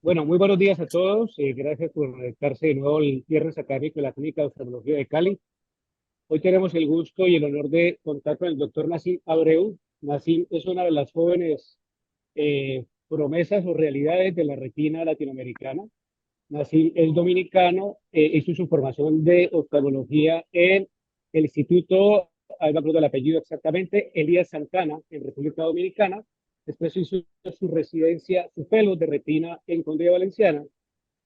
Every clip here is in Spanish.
Bueno, muy buenos días a todos. Gracias por conectarse de nuevo al viernes académico de la Clínica de Oftalmología de Cali. Hoy tenemos el gusto y el honor de contar con el doctor Nassim Abreu. Nassim es una de las jóvenes promesas o realidades de la retina latinoamericana. Nassim es dominicano, hizo su formación de oftalmología en el Instituto, ahí me acuerdo el apellido exactamente, Elías Santana, en República Dominicana. Después hizo su residencia, su fellow de retina en Colombia Valenciana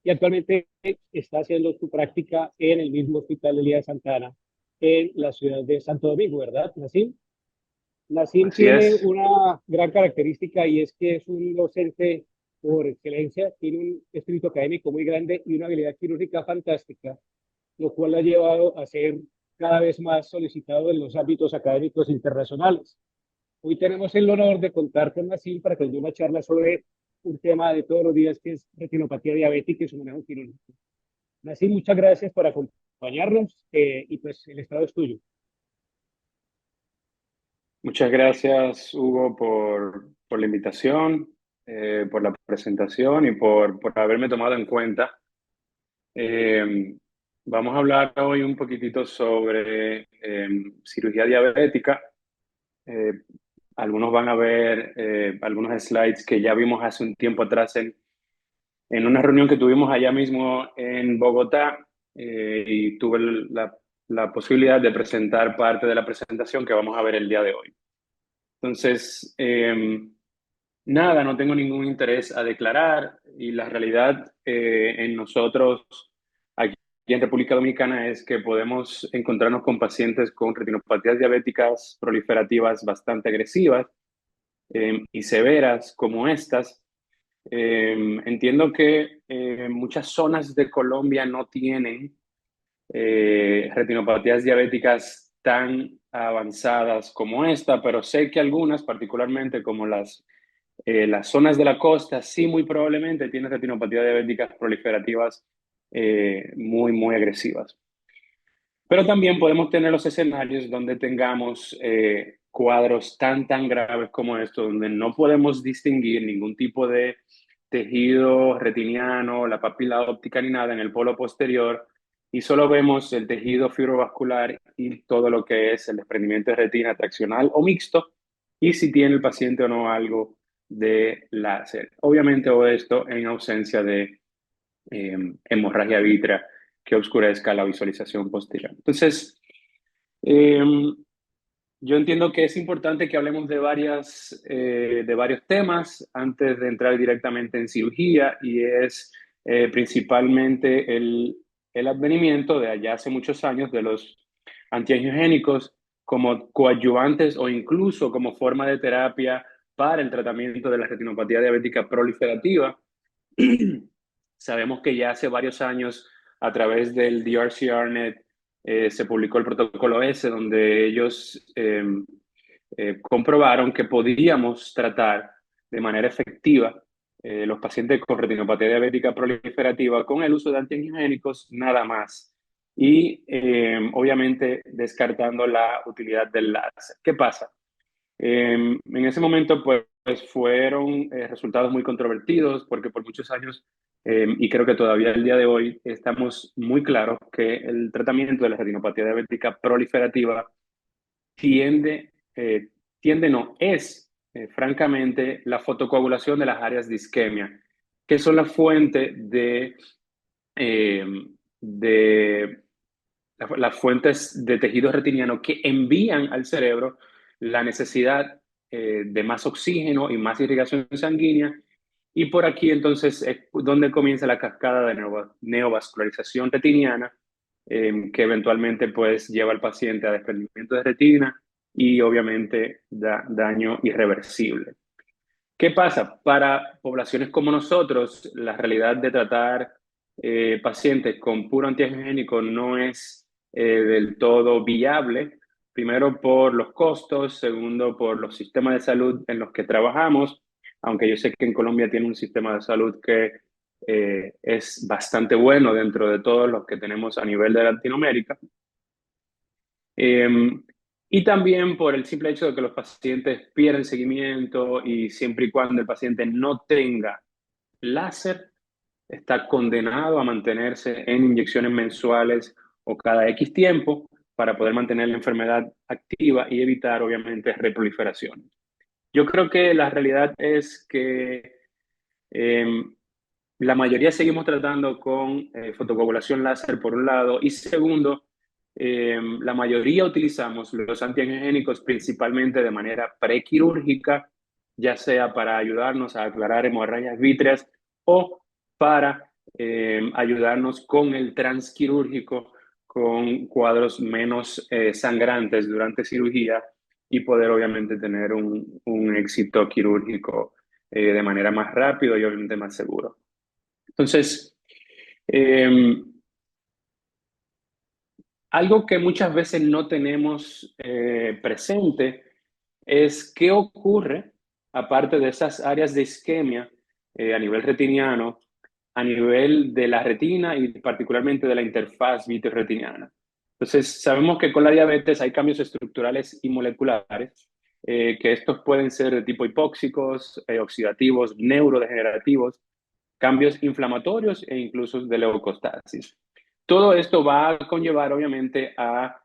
y actualmente está haciendo su práctica en el mismo Hospital Elías Santana en la ciudad de Santo Domingo, ¿verdad, Nassim? Nassim Así tiene es, una gran característica y es que es un docente por excelencia, tiene un espíritu académico muy grande y una habilidad quirúrgica fantástica, lo cual lo ha llevado a ser cada vez más solicitado en los ámbitos académicos internacionales. Hoy tenemos el honor de contar con Nassim para que nos dé una charla sobre un tema de todos los días que es retinopatía diabética y su manejo quirúrgico. Nassim, muchas gracias por acompañarnos y pues el estado es tuyo. muchas gracias Hugo por la invitación, por la presentación y por haberme tomado en cuenta. Eh, Vamos a hablar hoy un poquitito sobre cirugía diabética. Eh, Algunos van a ver algunos slides que ya vimos hace un tiempo atrás en una reunión que tuvimos allá mismo en Bogotá y tuve la posibilidad de presentar parte de la presentación que vamos a ver el día de hoy. Entonces, nada, no tengo ningún interés a declarar y la realidad en nosotros aquí en República Dominicana es que podemos encontrarnos con pacientes con retinopatías diabéticas proliferativas bastante agresivas y severas como estas. Entiendo que muchas zonas de Colombia no tienen retinopatías diabéticas tan avanzadas como esta, pero sé que algunas, particularmente como las zonas de la costa, sí muy probablemente tienen retinopatías diabéticas proliferativas muy agresivas. Pero también podemos tener los escenarios donde tengamos cuadros tan graves como estos, donde no podemos distinguir ningún tipo de tejido retiniano, la papila óptica ni nada en el polo posterior, y solo vemos el tejido fibrovascular y todo lo que es el desprendimiento de retina traccional o mixto, y si tiene el paciente o no algo de láser. Obviamente, o esto en ausencia de hemorragia vítrea que oscurezca la visualización posterior. Entonces, eh, yo entiendo que es importante que hablemos de varios temas antes de entrar directamente en cirugía y es principalmente el advenimiento de allá hace muchos años de los antiangiogénicos como coadyuvantes o incluso como forma de terapia para el tratamiento de la retinopatía diabética proliferativa. Sabemos que ya hace varios años, a través del DRCRnet, se publicó el protocolo S, donde ellos comprobaron que podíamos tratar de manera efectiva los pacientes con retinopatía diabética proliferativa con el uso de antiangiogénicos nada más. Y obviamente descartando la utilidad del láser. ¿Qué pasa? En ese momento, pues fueron resultados muy controvertidos porque por muchos años, y creo que todavía el día de hoy, estamos muy claros que el tratamiento de la retinopatía diabética proliferativa tiende, no, es francamente la fotocoagulación de las áreas de isquemia, que son la fuente eh, de las fuentes de tejido retiniano que envían al cerebro la necesidad de más oxígeno y más irrigación sanguínea. Y por aquí entonces es donde comienza la cascada de neovascularización retiniana, que eventualmente pues lleva al paciente a desprendimiento de retina y obviamente da daño irreversible. ¿Qué pasa? Para poblaciones como nosotros, la realidad de tratar pacientes con puro antiangiogénico no es del todo viable. Primero por los costos, segundo por los sistemas de salud en los que trabajamos, aunque yo sé que en Colombia tiene un sistema de salud que es bastante bueno dentro de todos los que tenemos a nivel de Latinoamérica. Eh, y también por el simple hecho de que los pacientes pierden seguimiento y siempre y cuando el paciente no tenga láser, está condenado a mantenerse en inyecciones mensuales o cada X tiempo para poder mantener la enfermedad activa y evitar, obviamente, reproliferación. Yo creo que la realidad es que eh, la mayoría seguimos tratando con fotocoagulación láser por un lado y segundo, la mayoría utilizamos los antiangiogénicos principalmente de manera prequirúrgica, ya sea para ayudarnos a aclarar hemorragias vítreas o para ayudarnos con el transquirúrgico, con cuadros menos sangrantes durante cirugía y poder obviamente tener un éxito quirúrgico de manera más rápido y obviamente más seguro. Entonces, eh, algo que muchas veces no tenemos presente es qué ocurre, aparte de esas áreas de isquemia a nivel retiniano, a nivel de la retina y particularmente de la interfaz vitreoretiniana. Entonces, sabemos que con la diabetes hay cambios estructurales y moleculares, que estos pueden ser de tipo hipóxicos, oxidativos, neurodegenerativos, cambios inflamatorios e incluso de leucostasis. Todo esto va a conllevar, obviamente, a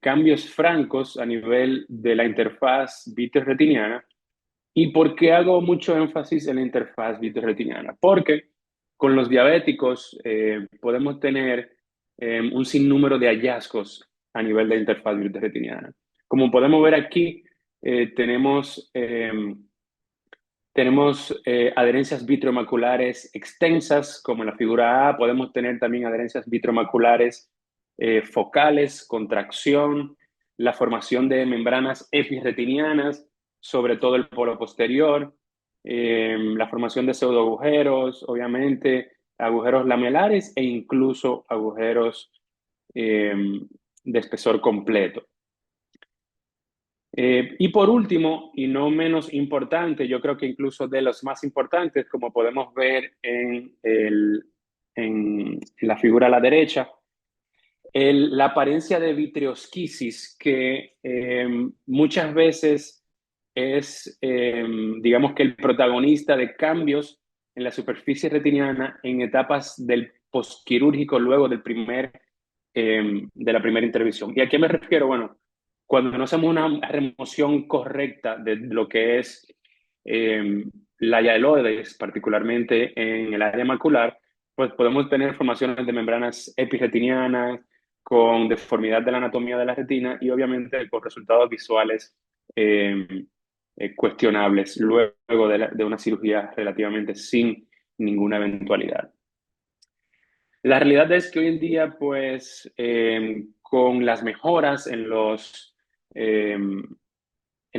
cambios francos a nivel de la interfaz vitreoretiniana. ¿Y por qué hago mucho énfasis en la interfaz vitreoretiniana? Porque con los diabéticos podemos tener un sinnúmero de hallazgos a nivel de la interfaz vitreoretiniana. Como podemos ver aquí, tenemos adherencias vitromaculares extensas, como en la figura A. Podemos tener también adherencias vitromaculares focales, contracción, la formación de membranas epirretinianas, sobre todo el polo posterior, la formación de pseudoagujeros, obviamente, agujeros lamelares e incluso agujeros eh, de espesor completo. Y por último, y no menos importante, yo creo que incluso de los más importantes, como podemos ver en la figura a la derecha, la apariencia de vitreosquisis, que muchas veces es, digamos que el protagonista de cambios en la superficie retiniana en etapas del postquirúrgico luego de la primera intervención. ¿Y a qué me refiero? Bueno, cuando no hacemos una remoción correcta de lo que es la hialoides, particularmente en el área macular, pues podemos tener formaciones de membranas epirretinianas con deformidad de la anatomía de la retina y obviamente con resultados visuales eh, cuestionables luego de una cirugía relativamente sin ninguna eventualidad. La realidad es que hoy en día, pues, con las mejoras en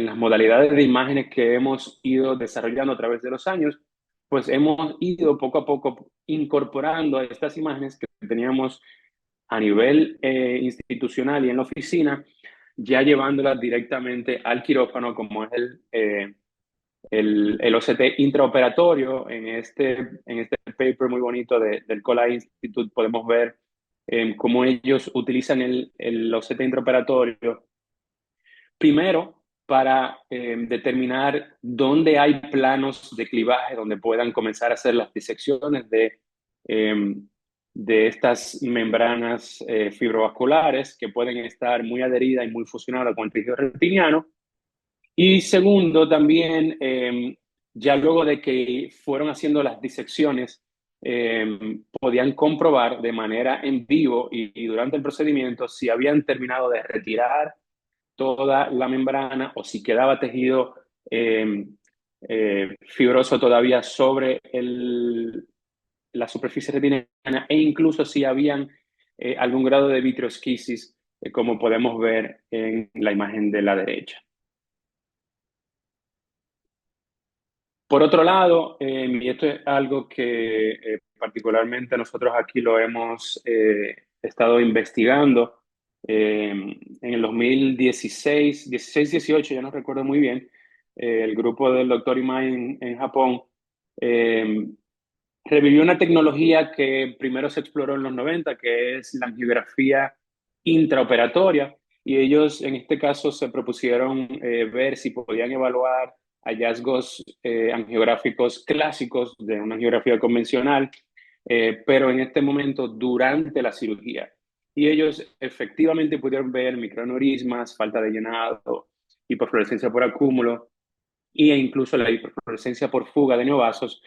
las modalidades de imágenes que hemos ido desarrollando a través de los años, pues hemos ido poco a poco incorporando a estas imágenes que teníamos a nivel institucional y en la oficina, ya llevándolas directamente al quirófano, como es el OCT intraoperatorio. En este paper muy bonito del Coli Institute podemos ver cómo ellos utilizan el OCT intraoperatorio primero para determinar dónde hay planos de clivaje donde puedan comenzar a hacer las disecciones eh, de estas membranas fibrovasculares que pueden estar muy adheridas y muy fusionadas con el tejido retiniano. Y segundo, también, ya luego de que fueron haciendo las disecciones, podían comprobar de manera en vivo y durante el procedimiento si habían terminado de retirar toda la membrana o si quedaba tejido fibroso todavía sobre la superficie retiniana e incluso si habían algún grado de vitreosquisis, como podemos ver en la imagen de la derecha. Por otro lado, y esto es algo que particularmente nosotros aquí lo hemos estado investigando, en el 2016, 16-18, ya no recuerdo muy bien, el grupo del doctor Imai en Japón eh, revivió una tecnología que primero se exploró en los 90, que es la angiografía intraoperatoria, y ellos en este caso se propusieron ver si podían evaluar hallazgos angiográficos clásicos de una angiografía convencional, pero en este momento durante la cirugía. Y ellos efectivamente pudieron ver microaneurismas, falta de llenado, hiperfluorescencia por acúmulo e incluso la hiperfluorescencia por fuga de neovasos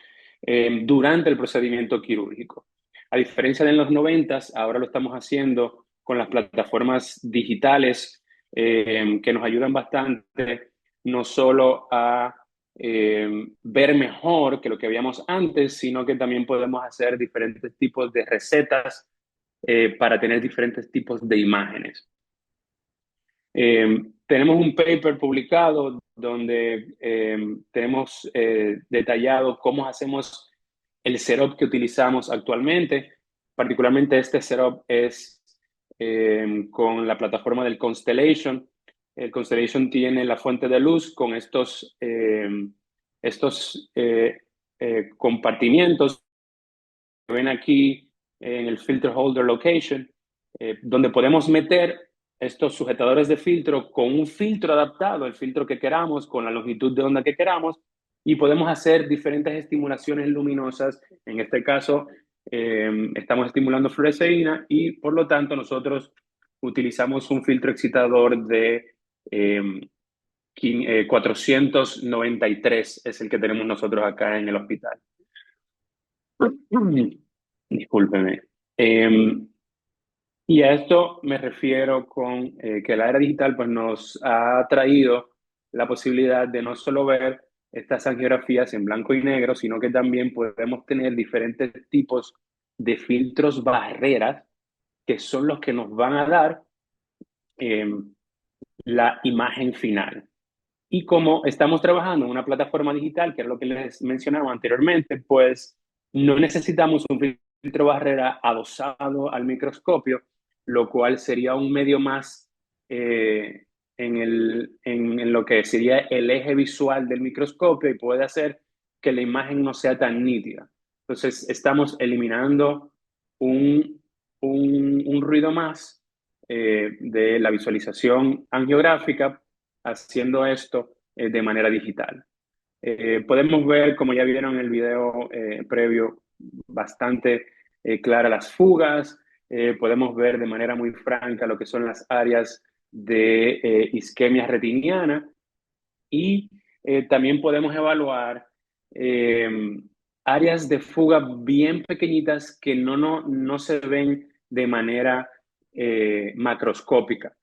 durante el procedimiento quirúrgico. A diferencia de en los 90, ahora lo estamos haciendo con las plataformas digitales que nos ayudan bastante, no solo a ver mejor que lo que veíamos antes, sino que también podemos hacer diferentes tipos de recetas para tener diferentes tipos de imágenes. Tenemos un paper publicado donde tenemos detallado cómo hacemos el setup que utilizamos actualmente. Particularmente este setup es con la plataforma del Constellation. El Constellation tiene la fuente de luz con estos compartimientos que ven aquí en el Filter Holder Location, donde podemos meter estos sujetadores de filtro con un filtro adaptado, el filtro que queramos, con la longitud de onda que queramos, y podemos hacer diferentes estimulaciones luminosas. En este caso, estamos estimulando fluoresceína y por lo tanto nosotros utilizamos un filtro excitador de 493, es el que tenemos nosotros acá en el hospital. Discúlpeme. Y a esto me refiero con que la era digital pues, nos ha traído la posibilidad de no solo ver estas angiografías en blanco y negro, sino que también podemos tener diferentes tipos de filtros barreras que son los que nos van a dar eh, la imagen final. Y como estamos trabajando en una plataforma digital, que es lo que les mencionaba anteriormente, pues no necesitamos un filtro barrera adosado al microscopio, lo cual sería un medio más en lo que sería el eje visual del microscopio y puede hacer que la imagen no sea tan nítida. Entonces, estamos eliminando un ruido más de la visualización angiográfica haciendo esto de manera digital. Podemos ver, como ya vieron en el video previo, bastante claras las fugas. Podemos ver de manera muy franca lo que son las áreas de isquemia retiniana y también podemos evaluar áreas de fuga bien pequeñitas que no se ven de manera macroscópica.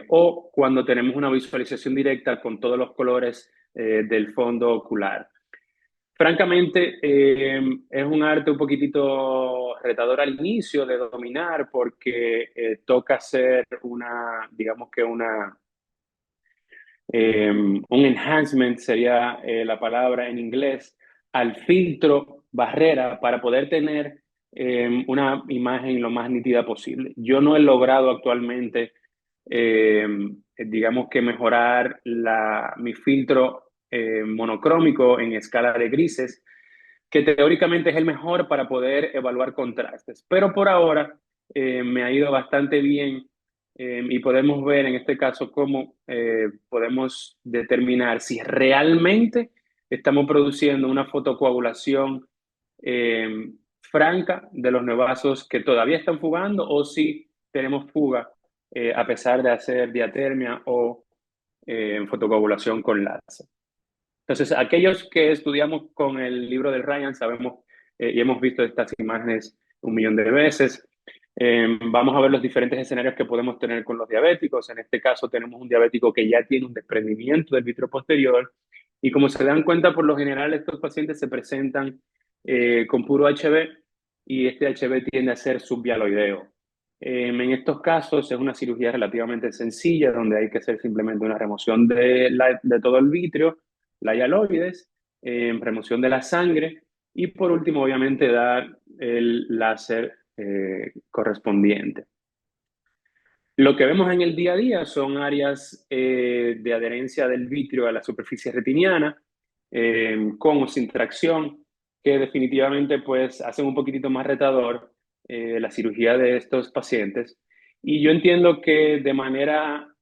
O cuando tenemos una visualización directa con todos los colores del fondo ocular. Francamente, es un arte un poquitito retador al inicio de dominar porque toca hacer digamos que un enhancement sería la palabra en inglés, al filtro barrera para poder tener una imagen lo más nítida posible. Yo no he logrado actualmente, digamos que mejorar mi filtro monocrómico en escala de grises, que teóricamente es el mejor para poder evaluar contrastes. Pero por ahora me ha ido bastante bien y podemos ver en este caso cómo podemos determinar si realmente estamos produciendo una fotocoagulación franca de los neovasos que todavía están fugando o si tenemos fuga a pesar de hacer diatermia o fotocoagulación con láser. Entonces, aquellos que estudiamos con el libro de Ryan sabemos y hemos visto estas imágenes un millón de veces. Vamos a ver los diferentes escenarios que podemos tener con los diabéticos. En este caso tenemos un diabético que ya tiene un desprendimiento del vítreo posterior y como se dan cuenta, por lo general estos pacientes se presentan con puro HB y este HB tiende a ser subhialoideo. En estos casos es una cirugía relativamente sencilla donde hay que hacer simplemente una remoción de todo el vítreo, la hialoides, remoción de la sangre y por último obviamente dar el láser correspondiente. Lo que vemos en el día a día son áreas de adherencia del vitrio a la superficie retiniana con o sin tracción que definitivamente pues hacen un poquitito más retador la cirugía de estos pacientes. Y yo entiendo que de manera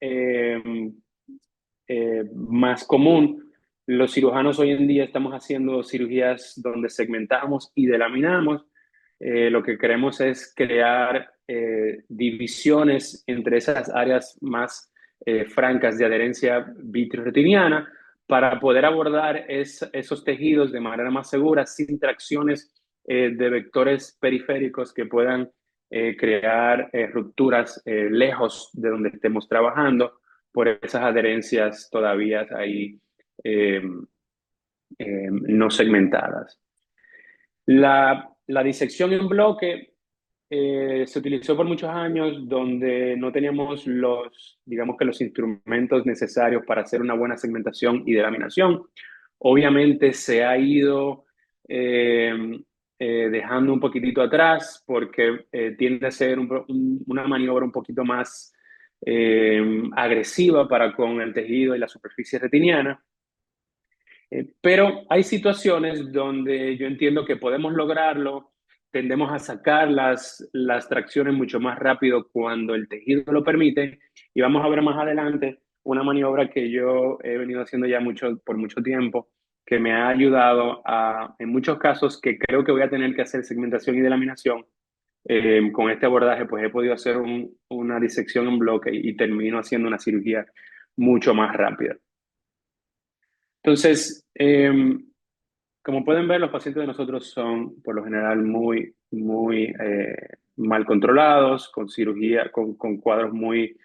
más común Los cirujanos hoy en día estamos haciendo cirugías donde segmentamos y delaminamos. Lo que queremos es crear divisiones entre esas áreas más francas de adherencia vitreoretiniana para poder abordar esos tejidos de manera más segura, sin tracciones de vectores periféricos que puedan crear rupturas lejos de donde estemos trabajando por esas adherencias todavía ahí eh, no segmentadas. La disección en bloque se utilizó por muchos años donde no teníamos digamos que los instrumentos necesarios para hacer una buena segmentación y delaminación. Obviamente se ha ido eh, dejando un poquitito atrás porque tiende a ser una maniobra un poquito más agresiva para con el tejido y la superficie retiniana. Pero hay situaciones donde yo entiendo que podemos lograrlo, tendemos a sacar las tracciones mucho más rápido cuando el tejido lo permite y vamos a ver más adelante una maniobra que yo he venido haciendo ya por mucho tiempo, que me ha ayudado en muchos casos que creo que voy a tener que hacer segmentación y delaminación. Con este abordaje pues he podido hacer una disección en bloque y termino haciendo una cirugía mucho más rápida. Entonces, como pueden ver, los pacientes de nosotros son por lo general muy mal controlados, con cirugía, con cuadros muy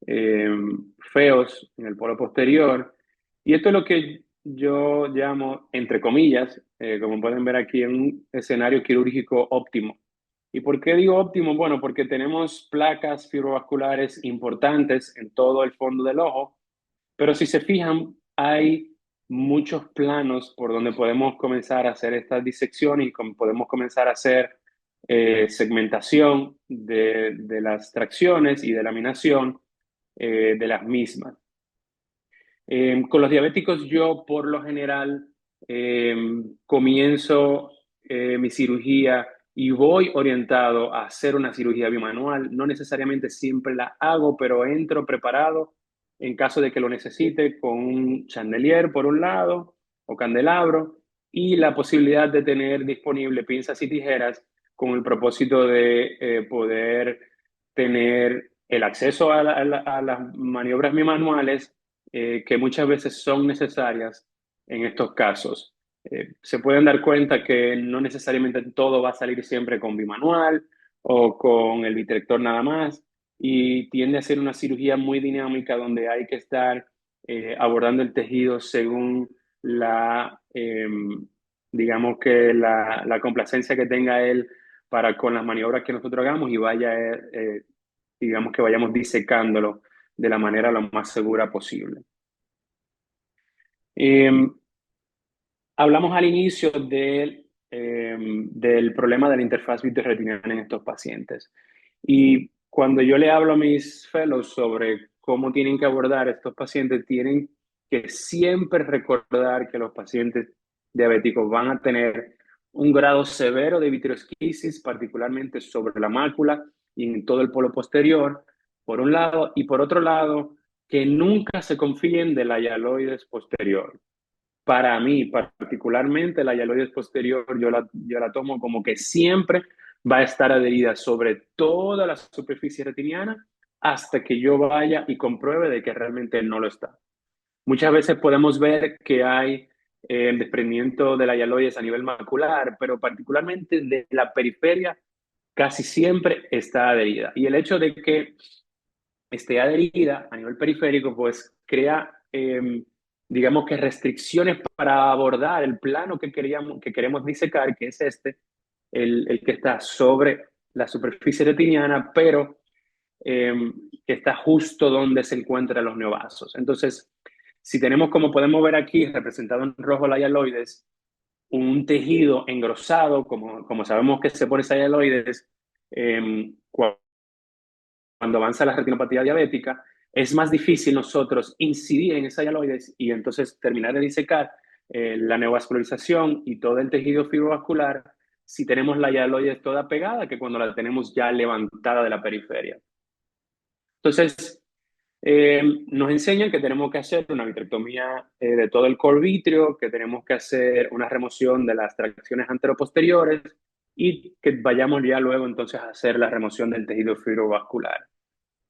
eh, feos en el polo posterior. Y esto es lo que yo llamo, entre comillas, como pueden ver aquí, en un escenario quirúrgico óptimo. ¿Y por qué digo óptimo? Bueno, porque tenemos placas fibrovasculares importantes en todo el fondo del ojo, pero si se fijan, hay muchos planos por donde podemos comenzar a hacer estas disecciones y podemos comenzar a hacer segmentación de las tracciones y de laminación de las mismas. Con los diabéticos yo por lo general eh, comienzo mi cirugía y voy orientado a hacer una cirugía bimanual. No necesariamente siempre la hago, pero entro preparado en caso de que lo necesite con un chandelier por un lado o candelabro y la posibilidad de tener disponible pinzas y tijeras con el propósito de poder tener el acceso a las maniobras bimanuales que muchas veces son necesarias en estos casos. Se pueden dar cuenta que no necesariamente todo va a salir siempre con bimanual o con el vitrector nada más y tiende a ser una cirugía muy dinámica donde hay que estar abordando el tejido según digamos que la complacencia que tenga él para con las maniobras que nosotros hagamos y digamos que vayamos disecándolo de la manera lo más segura posible. Eh, Hablamos al inicio del problema de la interfaz vitreoretinal en estos pacientes. Y cuando yo le hablo a mis fellows sobre cómo tienen que abordar estos pacientes, tienen que siempre recordar que los pacientes diabéticos van a tener un grado severo de vitreosquisis, particularmente sobre la mácula y en todo el polo posterior, por un lado, y por otro lado, que nunca se confíen de la hialoides posterior. Para mí, particularmente, la hialoides posterior, yo la tomo como que siempre va a estar adherida sobre toda la superficie retiniana hasta que yo vaya y compruebe de que realmente no lo está. Muchas veces podemos ver que hay desprendimiento de la hialoides a nivel macular, pero particularmente de la periferia casi siempre está adherida. Y el hecho de que esté adherida a nivel periférico, pues crea, digamos que restricciones para abordar el plano que queremos disecar, que es el que está sobre la superficie retiniana, pero eh, que está justo donde se encuentran los neovasos. Entonces, si tenemos, como podemos ver aquí, representado en rojo la hialoides, un tejido engrosado, como sabemos que se pone esa hialoides, cuando avanza la retinopatía diabética, es más difícil nosotros incidir en esa hialoides y entonces terminar de disecar la neovascularización y todo el tejido fibrovascular si tenemos la hialoides toda pegada que cuando la tenemos ya levantada de la periferia. Entonces, Nos enseñan que tenemos que hacer una vitrectomía de todo el core vítreo, que tenemos que hacer una remoción de las tracciones anteroposteriores y que vayamos ya luego entonces a hacer la remoción del tejido fibrovascular.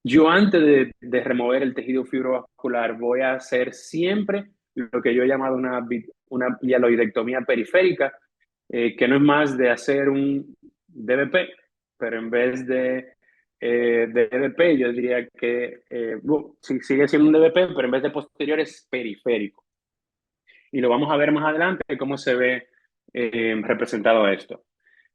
Yo antes de remover el tejido fibrovascular voy a hacer siempre lo que yo he llamado una hialoidectomía periférica, que no es más de hacer un DBP, pero en vez de DBP yo diría que sí, sigue siendo un DBP, pero en vez de posterior es periférico. Y lo vamos a ver más adelante cómo se ve representado esto.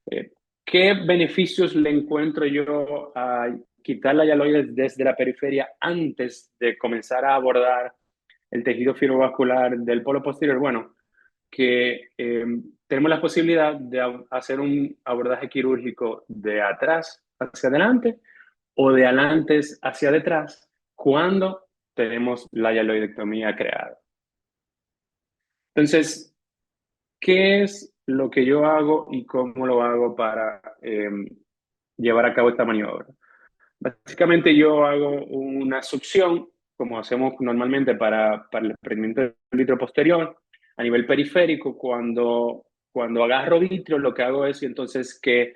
Eh, ¿Qué beneficios le encuentro yo a quitar la hialoides desde la periferia antes de comenzar a abordar el tejido fibrovascular del polo posterior? Bueno, que tenemos la posibilidad de hacer un abordaje quirúrgico de atrás hacia adelante o de adelante hacia detrás cuando tenemos la hialoidectomía creada. Entonces, ¿qué es lo que yo hago y cómo lo hago para llevar a cabo esta maniobra? Básicamente yo hago una succión, como hacemos normalmente para el desprendimiento del vitrio posterior, a nivel periférico. Cuando agarro vitrio, lo que hago es entonces que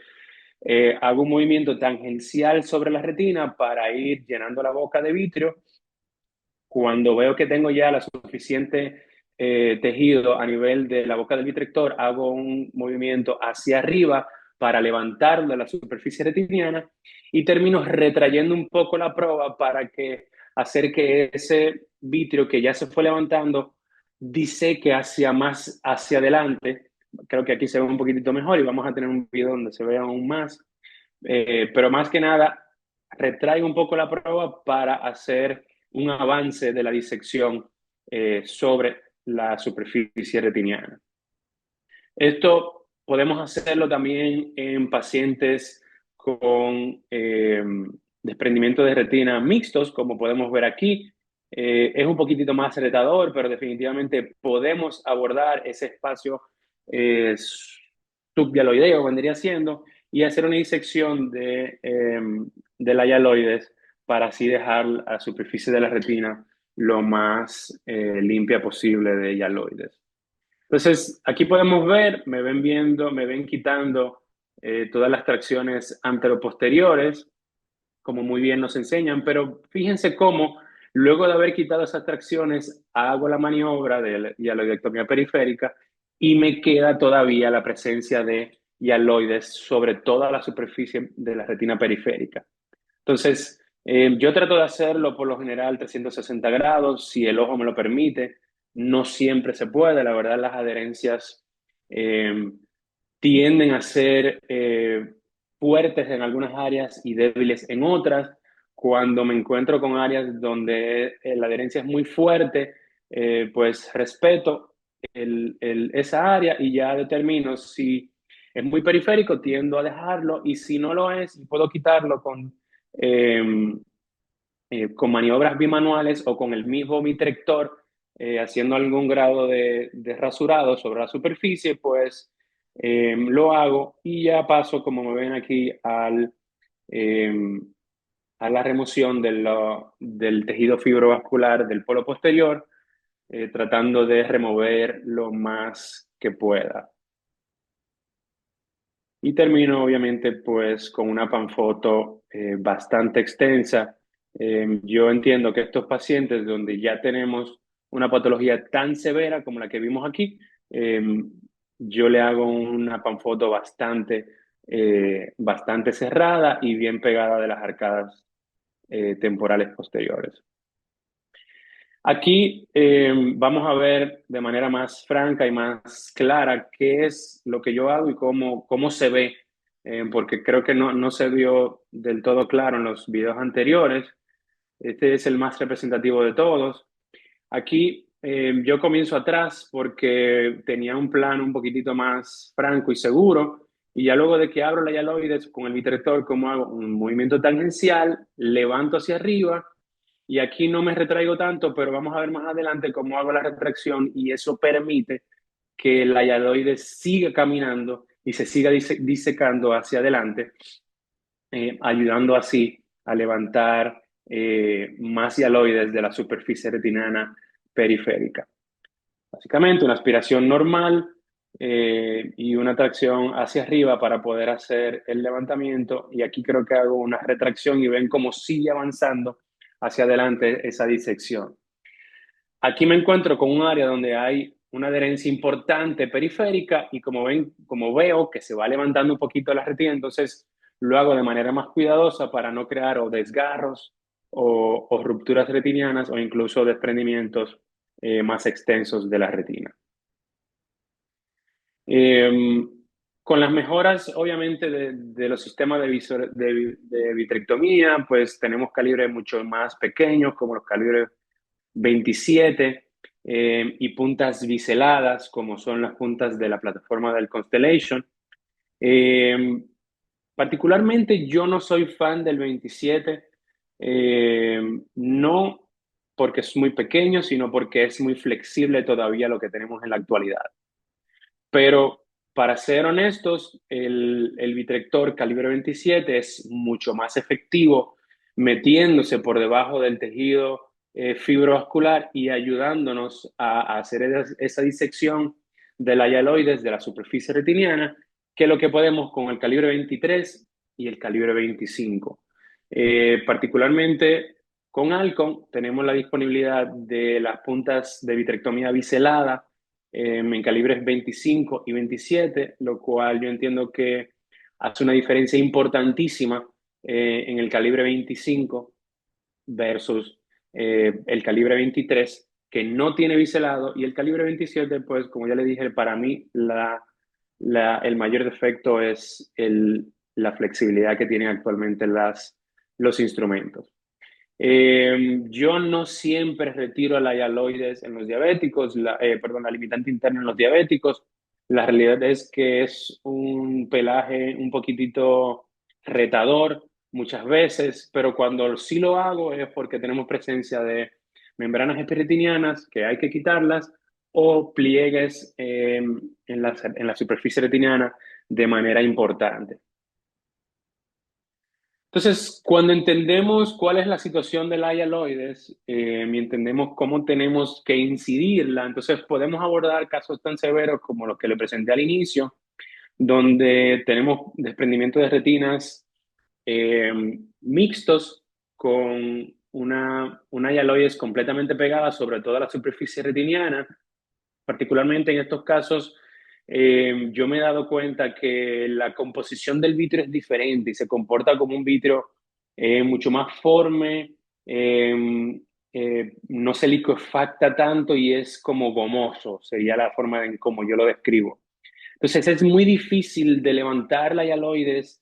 hago un movimiento tangencial sobre la retina para ir llenando la boca de vitrio. Cuando veo que tengo ya la suficiente tejido a nivel de la boca del vitrector, hago un movimiento hacia arriba para levantarlo de la superficie retiniana y termino retrayendo un poco la proba para hacer que ese vitrio que ya se fue levantando diseque hacia adelante. Creo que aquí se ve un poquitito mejor y vamos a tener un video donde se vea aún más. Pero más que nada, retraigo un poco la prueba para hacer un avance de la disección sobre la superficie retiniana. Esto podemos hacerlo también en pacientes con desprendimiento de retina mixtos, como podemos ver aquí. Es un poquitito más retador, pero definitivamente podemos abordar ese espacio subhialoideo, vendría siendo, y hacer una disección de la hialoides para así dejar la superficie de la retina lo más limpia posible de hialoides. Entonces, aquí podemos ver, me ven quitando todas las tracciones anteroposteriores, como muy bien nos enseñan, pero fíjense cómo luego de haber quitado esas tracciones, hago la maniobra de la hialoidectomía periférica y me queda todavía la presencia de hialoides sobre toda la superficie de la retina periférica. Entonces, yo trato de hacerlo por lo general 360 grados, si el ojo me lo permite. No siempre se puede, la verdad las adherencias eh, tienden a ser fuertes en algunas áreas y débiles en otras. Cuando me encuentro con áreas donde la adherencia es muy fuerte, pues respeto esa área y ya determino si es muy periférico, tiendo a dejarlo y si no lo es, puedo quitarlo eh, con maniobras bimanuales o con el mismo vitrector, haciendo algún grado de rasurado sobre la superficie, pues lo hago y ya paso, como me ven aquí, eh, a la remoción del tejido fibrovascular del polo posterior, tratando de remover lo más que pueda. Y termino obviamente pues con una panfoto bastante extensa. Yo entiendo que estos pacientes donde ya tenemos una patología tan severa como la que vimos aquí, eh, yo le hago una panfoto bastante cerrada y bien pegada de las arcadas temporales posteriores. Aquí vamos a ver de manera más franca y más clara qué es lo que yo hago y cómo se ve, porque creo que no se vio del todo claro en los videos anteriores. Este es el más representativo de todos. Aquí yo comienzo atrás porque tenía un plan un poquitito más franco y seguro. Y ya luego de que abro la hialoides con el vitrector, como hago un movimiento tangencial, levanto hacia arriba y aquí no me retraigo tanto, pero vamos a ver más adelante cómo hago la retracción y eso permite que la hialoide siga caminando y se siga disecando hacia adelante, ayudando así a levantar más hialoides de la superficie retiniana periférica. Básicamente una aspiración normal y una tracción hacia arriba para poder hacer el levantamiento. Y aquí creo que hago una retracción y ven cómo sigue avanzando hacia adelante esa disección. Aquí me encuentro con un área donde hay una adherencia importante periférica y como ven, como veo que se va levantando un poquito la retina, entonces lo hago de manera más cuidadosa para no crear o desgarros o rupturas retinianas o incluso desprendimientos más extensos de la retina. Eh, con las mejoras, obviamente, de los sistemas de vitrectomía, pues tenemos calibres mucho más pequeños, como los calibres 27, y puntas biseladas, como son las puntas de la plataforma del Constellation. Eh, Particularmente, yo no soy fan del 27, no porque es muy pequeño, sino porque es muy flexible todavía lo que tenemos en la actualidad. Pero para ser honestos, el vitrector calibre 27 es mucho más efectivo metiéndose por debajo del tejido fibrovascular y ayudándonos a hacer esa disección de la hialoides de la superficie retiniana que lo que podemos con el calibre 23 y el calibre 25. Particularmente con Alcon tenemos la disponibilidad de las puntas de vitrectomía biselada en calibres 25 y 27, lo cual yo entiendo que hace una diferencia importantísima en el calibre 25 versus el calibre 23, que no tiene biselado, y el calibre 27, pues como ya le dije, para mí el mayor defecto es la flexibilidad que tienen actualmente los instrumentos. Yo no siempre retiro la hialoides en los diabéticos, perdón, la limitante interna en los diabéticos. La realidad es que es un pelaje un poquitito retador muchas veces, pero cuando sí lo hago es porque tenemos presencia de membranas epiretinianas que hay que quitarlas o pliegues en la superficie retiniana de manera importante. Entonces, cuando entendemos cuál es la situación de la hialoides y entendemos cómo tenemos que incidirla, entonces podemos abordar casos tan severos como los que le presenté al inicio, donde tenemos desprendimiento de retinas eh, mixtos con una hialoides completamente pegada sobre toda la superficie retiniana. Particularmente en estos casos, yo me he dado cuenta que la composición del vitrio es diferente y se comporta como un vitrio mucho más forme, no se liquefacta tanto y es como gomoso, sería la forma en como yo lo describo. Entonces es muy difícil de levantar la hialoides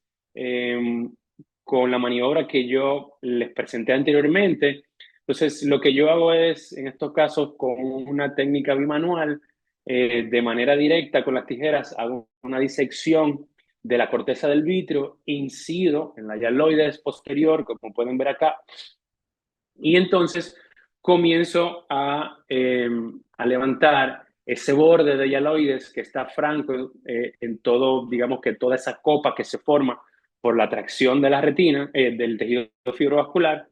con la maniobra que yo les presenté anteriormente. Entonces lo que yo hago es, en estos casos, con una técnica bimanual, de manera directa con las tijeras, hago una disección de la corteza del vitrio, incido en la hialoides posterior, como pueden ver acá, y entonces comienzo a levantar ese borde de hialoides que está franco en todo, digamos que toda esa copa que se forma por la tracción de la retina, del tejido fibrovascular,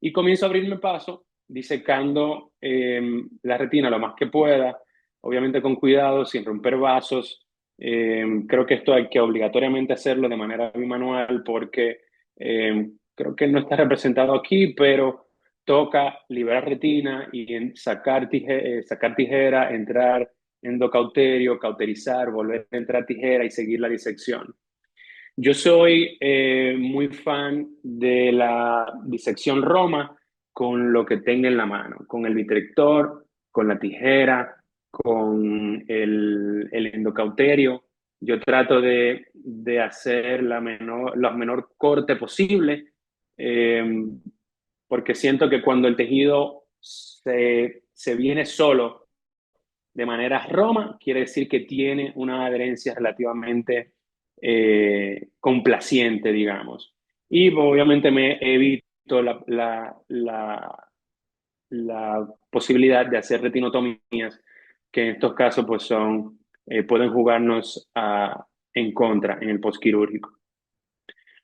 y comienzo a abrirme paso disecando la retina lo más que pueda, obviamente con cuidado, sin romper vasos. Creo que esto hay que obligatoriamente hacerlo de manera bimanual porque creo que no está representado aquí, pero toca liberar retina y sacar tijera, entrar endocauterio, cauterizar, volver a entrar tijera y seguir la disección. Yo soy muy fan de la disección Roma con lo que tenga en la mano, con el vitrector, con la tijera, con el endocauterio. Yo trato de hacer la menor corte posible, eh, porque siento que cuando el tejido se viene solo de manera Roma, quiere decir que tiene una adherencia relativamente complaciente, digamos. Y obviamente me evito la posibilidad de hacer retinotomías, que en estos casos pues pueden jugarnos en contra en el postquirúrgico.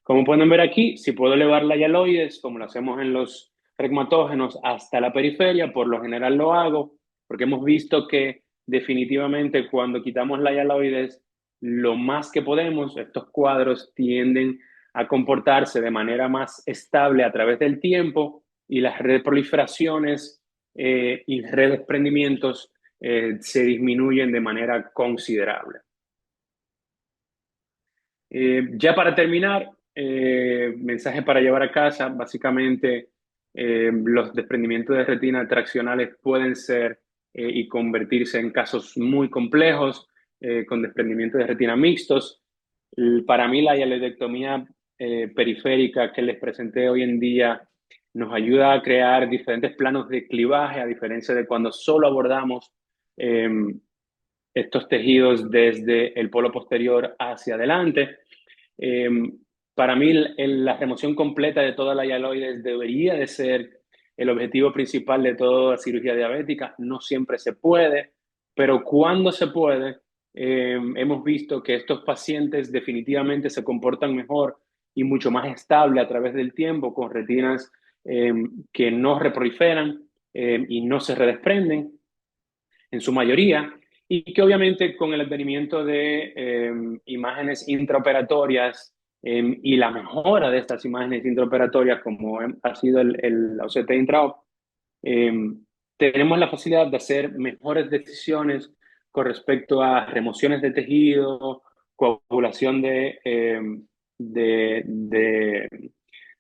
Como pueden ver aquí, si puedo elevar la hialoides, como lo hacemos en los reumatógenos, hasta la periferia, por lo general lo hago, porque hemos visto que definitivamente cuando quitamos la hialoides, lo más que podemos, estos cuadros tienden a comportarse de manera más estable a través del tiempo y las reproliferaciones y redesprendimientos se disminuyen de manera considerable. Ya para terminar, mensaje para llevar a casa, básicamente los desprendimientos de retina traccionales pueden ser y convertirse en casos muy complejos con desprendimientos de retina mixtos. Para mí la hialuronectomía periférica que les presenté hoy en día nos ayuda a crear diferentes planos de clivaje, a diferencia de cuando solo abordamos eh, estos tejidos desde el polo posterior hacia adelante. Eh, para mí, la remoción completa de toda la hialoides debería de ser el objetivo principal de toda cirugía diabética. No siempre se puede, pero cuando se puede, hemos visto que estos pacientes definitivamente se comportan mejor y mucho más estable a través del tiempo con retinas que no reproliferan y no se redesprenden en su mayoría, y que obviamente con el advenimiento de imágenes intraoperatorias y la mejora de estas imágenes intraoperatorias, como ha sido el OCT intraop, eh, tenemos la facilidad de hacer mejores decisiones con respecto a remociones de tejido, coagulación de,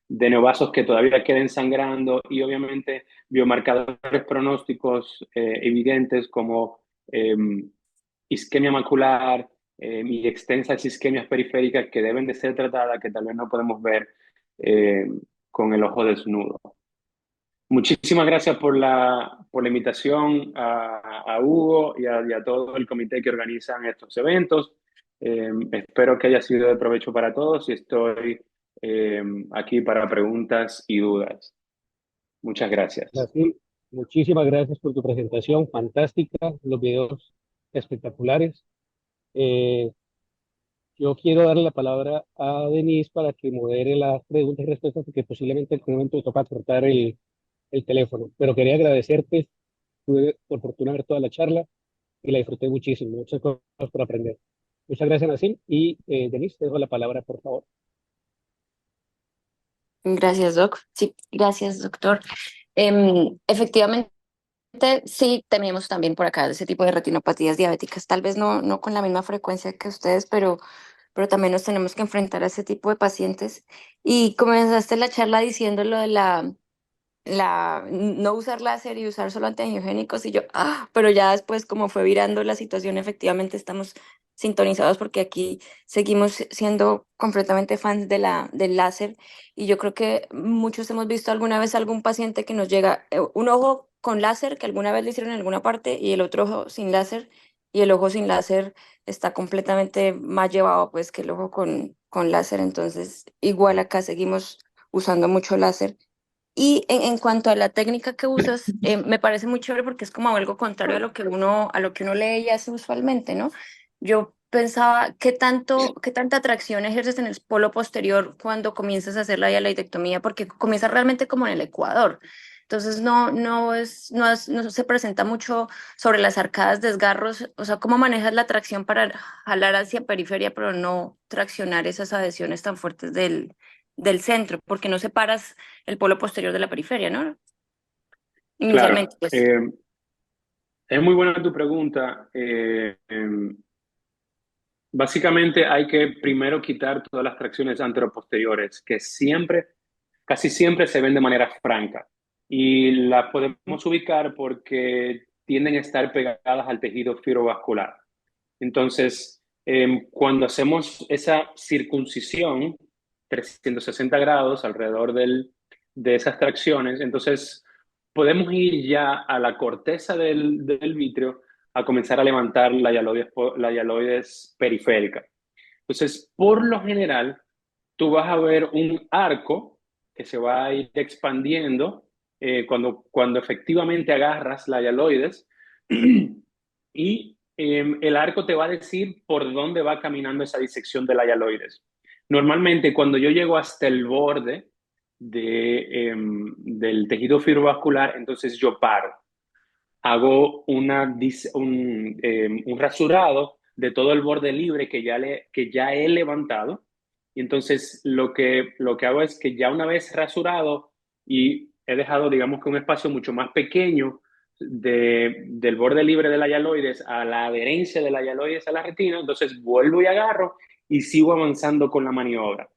de neovasos que todavía queden sangrando y obviamente biomarcadores pronósticos evidentes como eh, isquemia macular y extensas isquemias periféricas que deben de ser tratadas, que tal vez no podemos ver eh, con el ojo desnudo. Muchísimas gracias por la invitación a Hugo y a todo el comité que organizan estos eventos. Espero que haya sido de provecho para todos y estoy aquí para preguntas y dudas. Muchas gracias. Nacim, muchísimas gracias por tu presentación, fantástica, los videos espectaculares. Eh, yo quiero darle la palabra a Denise para que modere las preguntas y respuestas, porque posiblemente en algún momento toca cortar el teléfono. Pero quería agradecerte, tuve por fortuna ver toda la charla y la disfruté muchísimo, muchas cosas por aprender. Muchas gracias, Nacim. Y Denise, te dejo la palabra, por favor. Gracias, Doc. Sí, gracias, doctor. Efectivamente, sí, tenemos también por acá ese tipo de retinopatías diabéticas, tal vez no con la misma frecuencia que ustedes, pero también nos tenemos que enfrentar a ese tipo de pacientes. Y comenzaste la charla diciendo lo de no usar láser y usar solo antiangiogénicos y yo, pero ya después como fue virando la situación, efectivamente estamos sintonizados porque aquí seguimos siendo completamente fans de del láser y yo creo que muchos hemos visto alguna vez algún paciente que nos llega un ojo con láser que alguna vez le hicieron en alguna parte y el otro ojo sin láser y el ojo sin láser está completamente más llevado pues que el ojo con láser, entonces igual acá seguimos usando mucho láser. Y en cuanto a la técnica que usas, me parece muy chévere porque es como algo contrario a lo que uno lee y hace usualmente, ¿no? Yo pensaba, qué tanta atracción ejerces en el polo posterior cuando comienzas a hacer la hialoidectomía? Porque comienza realmente como en el Ecuador. Entonces no se presenta mucho sobre las arcadas, desgarros, o sea, ¿cómo manejas la tracción para jalar hacia periferia, pero no traccionar esas adhesiones tan fuertes del centro? Porque no separas el polo posterior de la periferia, ¿no? Claro, Inicialmente, pues. es muy buena tu pregunta. Básicamente hay que primero quitar todas las tracciones anteroposteriores, que siempre, casi siempre se ven de manera franca. Y las podemos ubicar porque tienden a estar pegadas al tejido fibrovascular. Entonces, cuando hacemos esa circuncisión, 360 grados alrededor de esas tracciones, entonces podemos ir ya a la corteza del vítreo a comenzar a levantar la hialoides periférica. Entonces, por lo general, tú vas a ver un arco que se va a ir expandiendo cuando efectivamente agarras la hialoides y el arco te va a decir por dónde va caminando esa disección de la hialoides. Normalmente cuando yo llego hasta el borde del tejido fibrovascular, entonces yo paro, hago un rasurado de todo el borde libre que ya he levantado. Y entonces lo que hago es que ya una vez rasurado y he dejado, digamos que un espacio mucho más pequeño del borde libre de la hialoides a la adherencia de la hialoides a la retina, entonces vuelvo y agarro y sigo avanzando con la maniobra.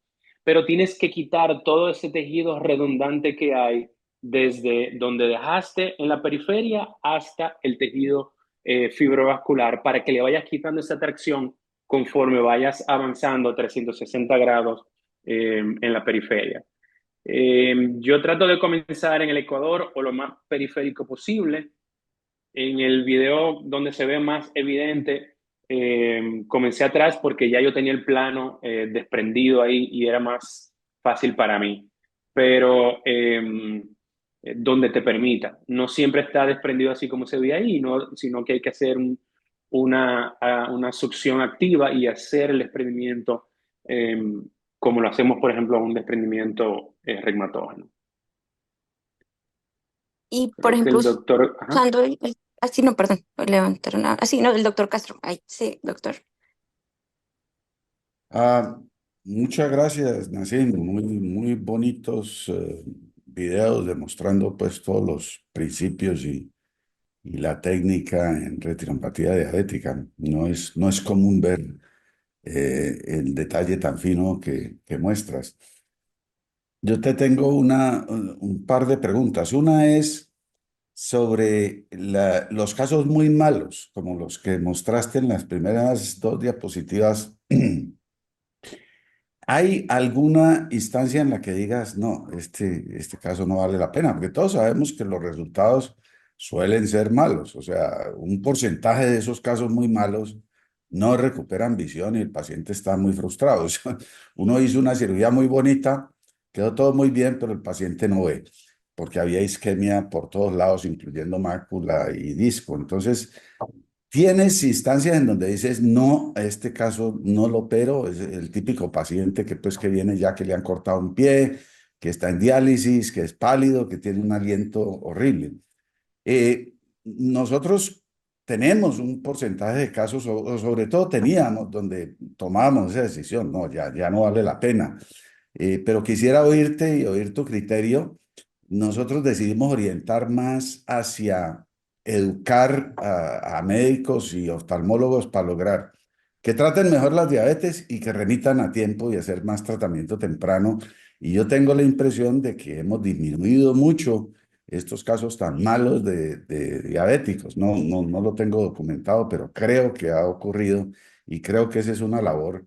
Pero tienes que quitar todo ese tejido redundante que hay desde donde dejaste en la periferia hasta el tejido fibrovascular para que le vayas quitando esa tracción conforme vayas avanzando a 360 grados en la periferia. Yo trato de comenzar en el ecuador o lo más periférico posible. En el video donde se ve más evidente, comencé atrás porque ya yo tenía el plano desprendido ahí y era más fácil para mí. Pero donde te permita, no siempre está desprendido así como se ve ahí, no, sino que hay que hacer una succión activa y hacer el desprendimiento como lo hacemos, por ejemplo, un desprendimiento reumatógeno. Y, por Creo que ejemplo, el doctor... Ajá. usando así no, perdón, levantaron, así no, el doctor Castro, ay, sí, doctor. Ah, muchas gracias, Nassim. Muy bonitos videos demostrando pues todos los principios y la técnica en retinopatía diabética. No es común ver el detalle tan fino que muestras. Yo te tengo un par de preguntas. Una es sobre los casos muy malos, como los que mostraste en las primeras dos diapositivas. ¿Hay alguna instancia en la que digas, no, este caso no vale la pena? Porque todos sabemos que los resultados suelen ser malos. O sea, un porcentaje de esos casos muy malos no recuperan visión y el paciente está muy frustrado. O sea, uno hizo una cirugía muy bonita, quedó todo muy bien, pero el paciente no ve, porque había isquemia por todos lados, incluyendo mácula y disco. Entonces, ¿tienes instancias en donde dices, no, a este caso no lo opero? Es el típico paciente que pues que viene ya que le han cortado un pie, que está en diálisis, que es pálido, que tiene un aliento horrible. Nosotros tenemos un porcentaje de casos, o sobre todo teníamos, donde tomábamos esa decisión, no, ya no vale la pena. Pero quisiera oírte y oír tu criterio. Nosotros decidimos orientar más hacia educar a médicos y oftalmólogos para lograr que traten mejor las diabetes y que remitan a tiempo y hacer más tratamiento temprano. Y yo tengo la impresión de que hemos disminuido mucho estos casos tan malos de diabéticos. No lo tengo documentado, pero creo que ha ocurrido y creo que esa es una labor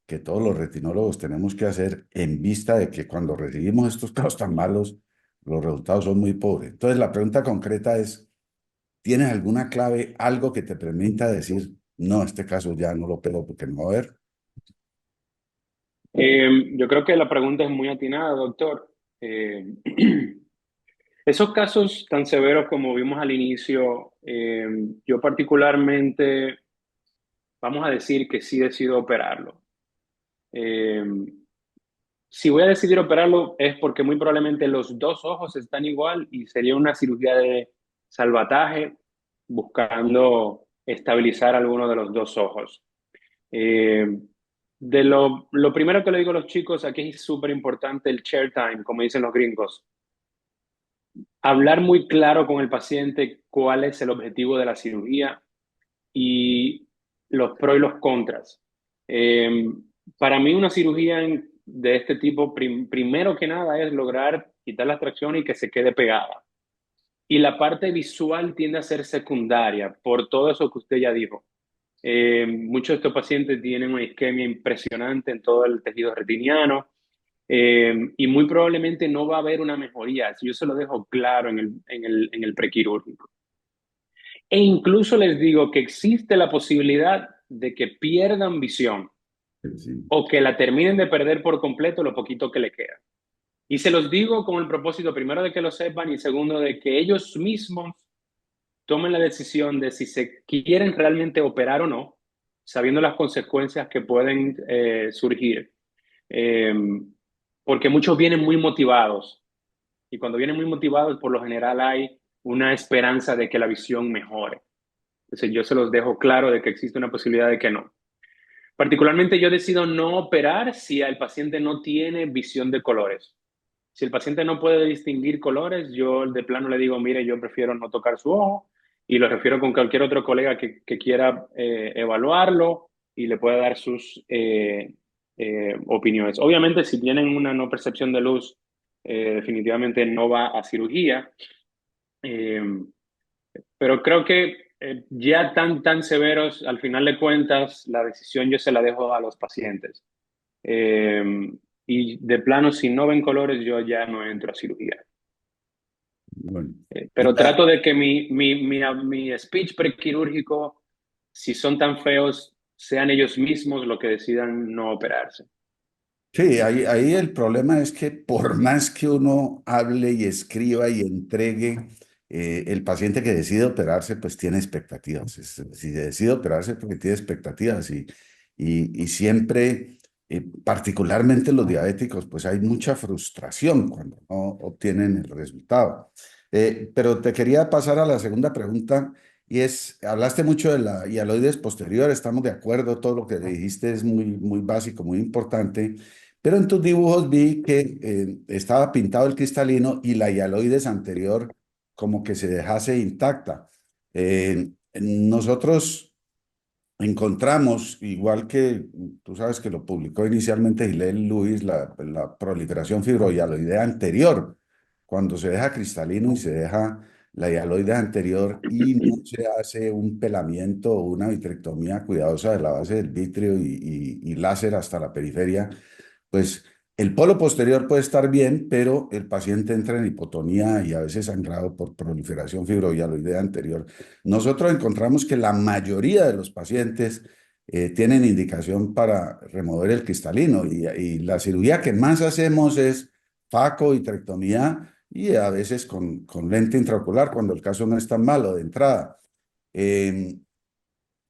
que todos los retinólogos tenemos que hacer en vista de que cuando recibimos estos casos tan malos, los resultados son muy pobres. Entonces, la pregunta concreta es, ¿tienes alguna clave, algo que te permita decir, no, este caso ya no lo pego porque no va a haber? Yo creo que la pregunta es muy atinada, doctor. Esos casos tan severos como vimos al inicio, yo particularmente, vamos a decir que sí decido operarlo. Eh, si voy a decidir operarlo es porque muy probablemente los dos ojos están igual y sería una cirugía de salvataje buscando estabilizar alguno de los dos ojos. Eh, lo primero que le digo a los chicos, aquí es súper importante el chair time, como dicen los gringos. Hablar muy claro con el paciente cuál es el objetivo de la cirugía y los pros y los contras. Eh, para mí una cirugía de este tipo, primero que nada, es lograr quitar la tracción y que se quede pegada. Y la parte visual tiende a ser secundaria por todo eso que usted ya dijo. Muchos de estos pacientes tienen una isquemia impresionante en todo el tejido retiniano y muy probablemente no va a haber una mejoría. Yo se lo dejo claro en el prequirúrgico. E incluso les digo que existe la posibilidad de que pierdan visión Sí. o que la terminen de perder por completo lo poquito que le queda. Y se los digo con el propósito, primero, de que lo sepan y segundo, de que ellos mismos tomen la decisión de si se quieren realmente operar o no, sabiendo las consecuencias que pueden surgir. eh, porque muchos vienen muy motivados y cuando vienen muy motivados, por lo general hay una esperanza de que la visión mejore. Entonces yo se los dejo claro de que existe una posibilidad de que no. Particularmente yo decido no operar si el paciente no tiene visión de colores. Si el paciente no puede distinguir colores, yo de plano le digo, mire, yo prefiero no tocar su ojo y lo refiero con cualquier otro colega que quiera evaluarlo y le pueda dar sus opiniones. Obviamente, si tienen una no percepción de luz, definitivamente no va a cirugía, eh, pero creo que ya tan severos, al final de cuentas, la decisión yo se la dejo a los pacientes. Eh, y de plano, si no ven colores, yo ya no entro a cirugía. Bueno, Pero ya. trato de que mi speech prequirúrgico, si son tan feos, sean ellos mismos los que decidan no operarse. Sí, ahí el problema es que por más que uno hable y escriba y entregue, el paciente que decide operarse, pues tiene expectativas. Si decide operarse, porque tiene expectativas y siempre, particularmente los diabéticos, pues hay mucha frustración cuando no obtienen el resultado. Pero te quería pasar a la segunda pregunta y es, hablaste mucho de la hialoides posterior, estamos de acuerdo, todo lo que dijiste es muy básico, muy importante. Pero en tus dibujos vi que estaba pintado el cristalino y la hialoides anterior como que se dejase intacta. Nosotros encontramos, igual que tú sabes que lo publicó inicialmente Hillel Lewis, la proliferación fibrohialoidea anterior, cuando se deja cristalino y se deja la hialoide anterior y no se hace un pelamiento o una vitrectomía cuidadosa de la base del vitrio y láser hasta la periferia, pues el polo posterior puede estar bien, pero el paciente entra en hipotonía y a veces sangrado por proliferación fibrohialoidea anterior. Nosotros encontramos que la mayoría de los pacientes tienen indicación para remover el cristalino y la cirugía que más hacemos es faco y vitrectomía y a veces con lente intraocular cuando el caso no es tan malo de entrada. Eh,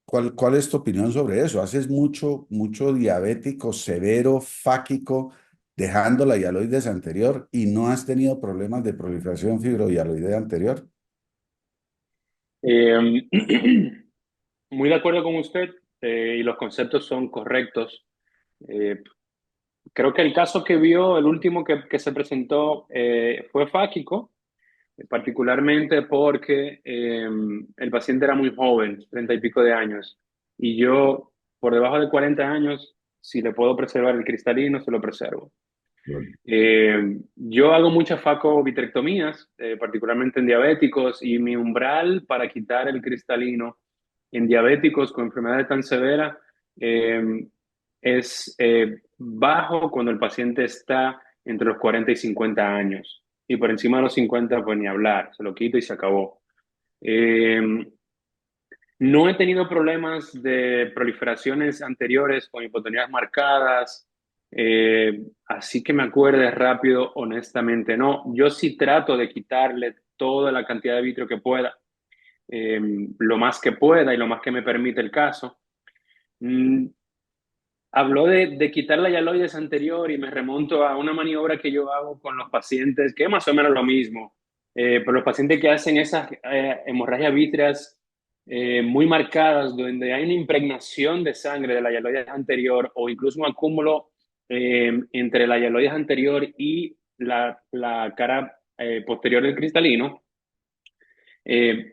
¿Cuál es tu opinión sobre eso? ¿Haces mucho diabético severo, fáquico, dejando la hialoides anterior y no has tenido problemas de proliferación fibrohialoidea anterior? Eh, Muy de acuerdo con usted y los conceptos son correctos. Eh, Creo que el caso que vio, el último que se presentó, fue fáquico, particularmente porque el paciente era muy joven, 30 y pico de años, y yo, por debajo de 40 años, si le puedo preservar el cristalino, se lo preservo. Bueno, Yo hago muchas facovitrectomías, particularmente en diabéticos, y mi umbral para quitar el cristalino en diabéticos con enfermedades tan severas eh, es bajo cuando el paciente está entre los 40 y 50 años. Y por encima de los 50, pues ni hablar, se lo quito y se acabó. Eh, no he tenido problemas de proliferaciones anteriores con hipotonías marcadas, así que me acuerde rápido, honestamente no. Yo sí trato de quitarle toda la cantidad de vitrio que pueda, eh, lo más que pueda y lo más que me permite el caso. Mm, Habló de quitar la hialoides anterior y me remonto a una maniobra que yo hago con los pacientes, que es más o menos lo mismo, pero los pacientes que hacen esas hemorragias vítreas muy marcadas, donde hay una impregnación de sangre de la hialoides anterior o incluso un acúmulo entre la hialoides anterior y la cara posterior del cristalino,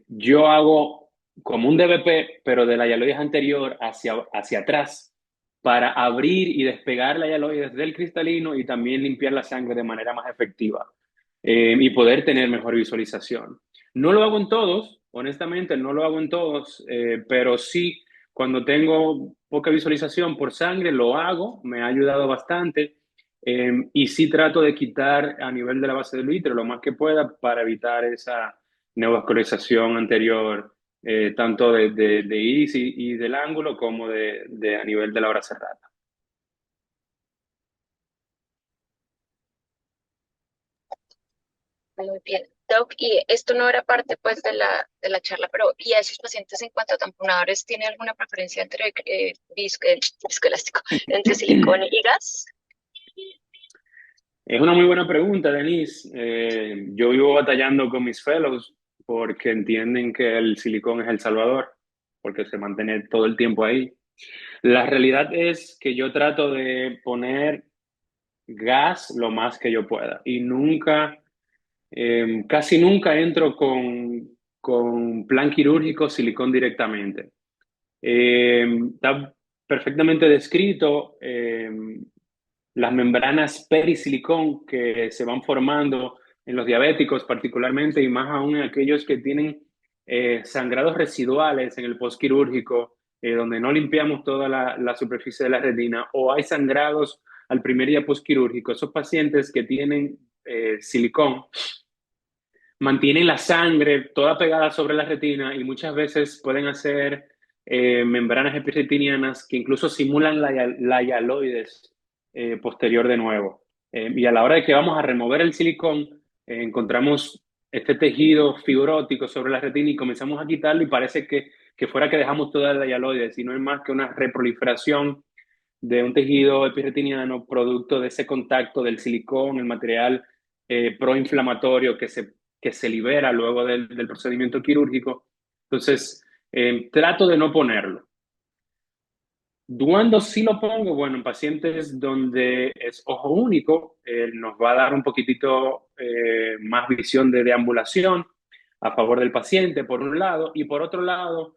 yo hago como un DBP, pero de la hialoides anterior hacia atrás, para abrir y despegar la hialoides del cristalino y también limpiar la sangre de manera más efectiva y poder tener mejor visualización. No lo hago en todos, honestamente, no lo hago en todos, pero sí, cuando tengo poca visualización por sangre, lo hago, me ha ayudado bastante. Y sí trato de quitar a nivel de la base del vítreo lo más que pueda para evitar esa neovascularización anterior, tanto de iris y del ángulo como de a nivel de la hora cerrada. Muy bien, Doc, y esto no era parte pues de la charla, pero ¿y a esos pacientes en cuanto a tamponadores tiene alguna preferencia entre viscoelástico, entre silicona y gas? Es una muy buena pregunta, Denise. Yo vivo batallando con mis fellows porque entienden que el silicón es el salvador, porque se mantiene todo el tiempo ahí. La realidad es que yo trato de poner gas lo más que yo pueda y nunca, casi nunca entro con plan quirúrgico silicón directamente. Está perfectamente descrito las membranas perisilicón que se van formando en los diabéticos particularmente y más aún en aquellos que tienen sangrados residuales en el postquirúrgico, donde no limpiamos toda la superficie de la retina o hay sangrados al primer día postquirúrgico. Esos pacientes que tienen silicón mantienen la sangre toda pegada sobre la retina y muchas veces pueden hacer membranas epiretinianas que incluso simulan la hialoides posterior de nuevo. Y a la hora de que vamos a remover el silicón, encontramos este tejido fibrótico sobre la retina y comenzamos a quitarlo y parece que fuera que dejamos toda la hialoides y no es más que una reproliferación de un tejido epiretiniano producto de ese contacto del silicón, el material proinflamatorio que se libera luego del procedimiento quirúrgico. Entonces, trato de no ponerlo. ¿Cuándo sí lo pongo? Bueno, en pacientes donde es ojo único, nos va a dar un poquitito más visión de deambulación a favor del paciente, por un lado, y por otro lado,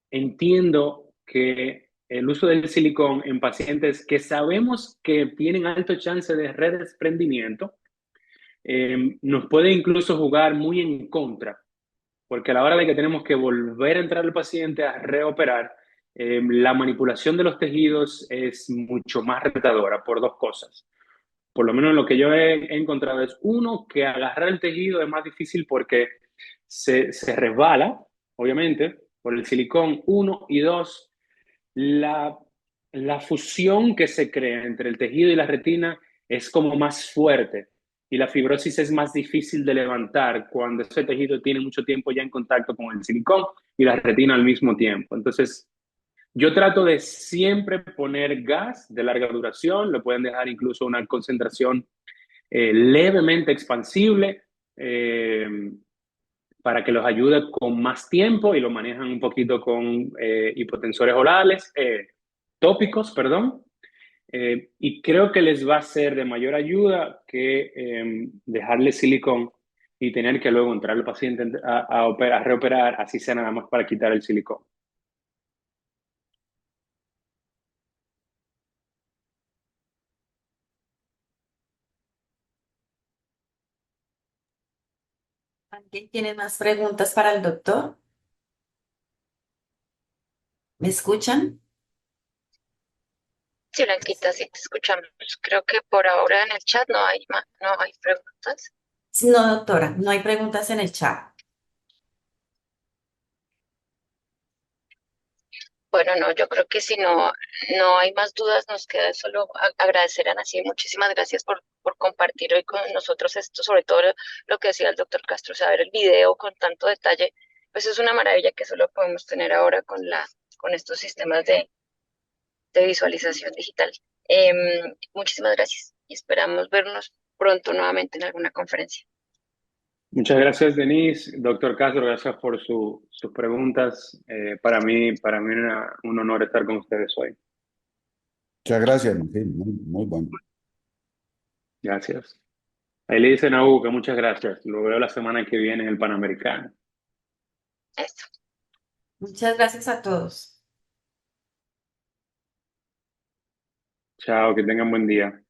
entiendo que el uso del silicón en pacientes que sabemos que tienen alto chance de redesprendimiento nos puede incluso jugar muy en contra, porque a la hora de que tenemos que volver a entrar al paciente a reoperar, la manipulación de los tejidos es mucho más retadora por dos cosas. Por lo menos lo que yo he encontrado es, uno, que agarrar el tejido es más difícil porque se resbala, obviamente, por el silicón, uno, y dos, la, la fusión que se crea entre el tejido y la retina es como más fuerte y la fibrosis es más difícil de levantar cuando ese tejido tiene mucho tiempo ya en contacto con el silicón y la retina al mismo tiempo. Entonces, yo trato de siempre poner gas de larga duración, le pueden dejar incluso una concentración levemente expansible para que los ayude con más tiempo y lo manejan un poquito con hipotensores orales, tópicos, perdón. Y creo que les va a ser de mayor ayuda que dejarle silicón y tener que luego entrar al paciente a reoperar, así sea nada más para quitar el silicón. ¿Alguien tiene más preguntas para el doctor? ¿Me escuchan? Sí, Blanquita, sí te escuchamos. Creo que por ahora en el chat no hay preguntas. No, doctora, no hay preguntas en el chat. Bueno, no, yo creo que si no hay más dudas, nos queda solo agradecer a Nací. Muchísimas gracias por compartir hoy con nosotros esto, sobre todo lo que decía el doctor Castro, saber el video con tanto detalle, pues es una maravilla que solo podemos tener ahora con estos sistemas de visualización digital. Muchísimas gracias y esperamos vernos pronto nuevamente en alguna conferencia. Muchas gracias, Denise. Doctor Castro, gracias por sus preguntas. Para mí un honor estar con ustedes hoy. Muchas gracias, Martín. Muy bueno. Gracias. Ahí le dicen a Hugo que muchas gracias. Lo veo la semana que viene en el Panamericano. Eso. Muchas gracias a todos. Chao, que tengan buen día.